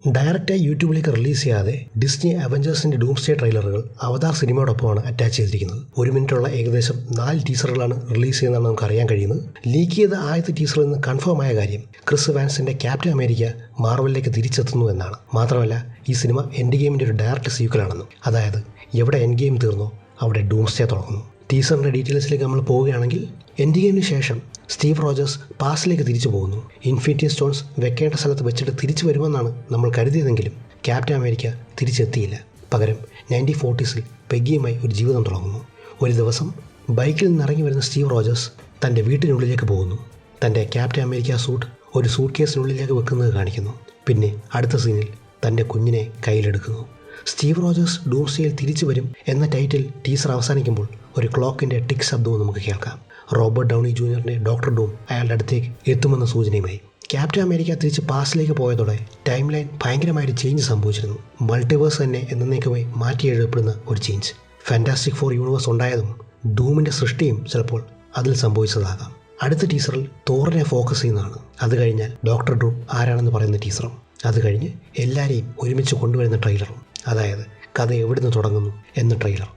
ഡയറക്റ്റായി യൂട്യൂബിലേക്ക് release ചെയ്യാതെ Disney അവഞ്ചേഴ്സിന്റെ doomsday ട്രെയിലറുകൾ അവതാർ സിനിമയോടൊപ്പമാണ് attach ചെയ്തിരിക്കുന്നത്. 1 മിനിറ്റുള്ള ഏകദേശം 4 ടീസറുകളാണ് റിലീസ് ചെയ്യുന്നതെന്ന് നമുക്ക് അറിയാൻ കഴിയുന്നത്. ലീക്ക് ചെയ്ത ആദ്യത്തെ ടീസറിൽ നിന്ന് കൺഫേം ആയ കാര്യം ക്രിസ് എവാൻസിന്റെ ക്യാപ്റ്റൻ അമേരിക്ക മാർവലിലേക്ക് തിരിച്ചെത്തുന്നു എന്നാണ്. മാത്രമല്ല ഈ സിനിമ എൻഡ് ഗെയിമിന്റെ ഒരു ഡയറക്റ്റ് സീക്വലാണെന്നും, അതായത് എവിടെ എൻഡ് ഗെയിം തീർന്നോ അവിടെ ഡൂംസ്ഡേ തുടങ്ങുന്നു. ടീസറിന്റെ ഡീറ്റെയിൽസിലേക്ക് നമ്മൾ പോവുകയാണെങ്കിൽ എൻഡ് ഗെയിമിന് ശേഷം സ്റ്റീവ് റോജേഴ്സ് പാസ്റ്റിലേക്ക് തിരിച്ചു പോകുന്നു. ഇൻഫിനിറ്റി സ്റ്റോൺസ് വെക്കേണ്ട സ്ഥലത്ത് വെച്ചിട്ട് തിരിച്ചു വരുമെന്നാണ് നമ്മൾ കരുതിയതെങ്കിലും ക്യാപ്റ്റൻ അമേരിക്ക തിരിച്ചെത്തിയില്ല. പകരം 1940s പെഗ്ഗിയുമായി ഒരു ജീവിതം തുടങ്ങുന്നു. ഒരു ദിവസം ബൈക്കിൽ നിന്ന് ഇറങ്ങി വരുന്ന സ്റ്റീവ് റോജേഴ്സ് തൻ്റെ വീട്ടിനുള്ളിലേക്ക് പോകുന്നു. തൻ്റെ ക്യാപ്റ്റൻ അമേരിക്ക സൂട്ട് ഒരു സൂട്ട് കേസിനുള്ളിലേക്ക് വെക്കുന്നത് കാണിക്കുന്നു. പിന്നെ അടുത്ത സീനിൽ തൻ്റെ കുഞ്ഞിനെ കയ്യിലെടുക്കുന്നു. സ്റ്റീവ് റോജേഴ്സ് ഡൂംസ്ഡേയിൽ തിരിച്ചു വരും എന്ന ടൈറ്റിൽ ടീസർ അവസാനിക്കുമ്പോൾ ഒരു ക്ലോക്കിൻ്റെ ടിക് ശബ്ദവും നമുക്ക് കേൾക്കാം. റോബർട്ട് ഡൗണി ജൂനിയറിൻ്റെ ഡോക്ടർ ഡൂം അയാളുടെ അടുത്തേക്ക് എത്തുമെന്ന സൂചനയുമായി. ക്യാപ്റ്റൻ അമേരിക്ക തിരിച്ച് പാസ്റ്റിലേക്ക് പോയതോടെ ടൈം ലൈൻ ഭയങ്കരമായൊരു ചേഞ്ച് സംഭവിച്ചിരുന്നു. മൾട്ടിവേഴ്സ് തന്നെ എന്നേക്കുമായി മാറ്റി എഴുതപ്പെടുന്ന ഒരു ചേഞ്ച്. ഫാന്റാസ്റ്റിക് ഫോർ യൂണിവേഴ്സ് ഉണ്ടായതും ഡൂമിൻ്റെ സൃഷ്ടിയും ചിലപ്പോൾ അതിൽ സംഭവിച്ചതാകാം. അടുത്ത ടീസറിൽ തോറിനെ ഫോക്കസ് ചെയ്യുന്നതാണ്. അത് കഴിഞ്ഞാൽ ഡോക്ടർ ഡൂം ആരാണെന്ന് പറയുന്ന ടീസറും, അത് കഴിഞ്ഞ് എല്ലാവരെയും ഒരുമിച്ച് കൊണ്ടുവരുന്ന ട്രെയിലറും, അതായത് കഥ എവിടുന്ന് തുടങ്ങുന്നു എന്ന ട്രെയിലർ.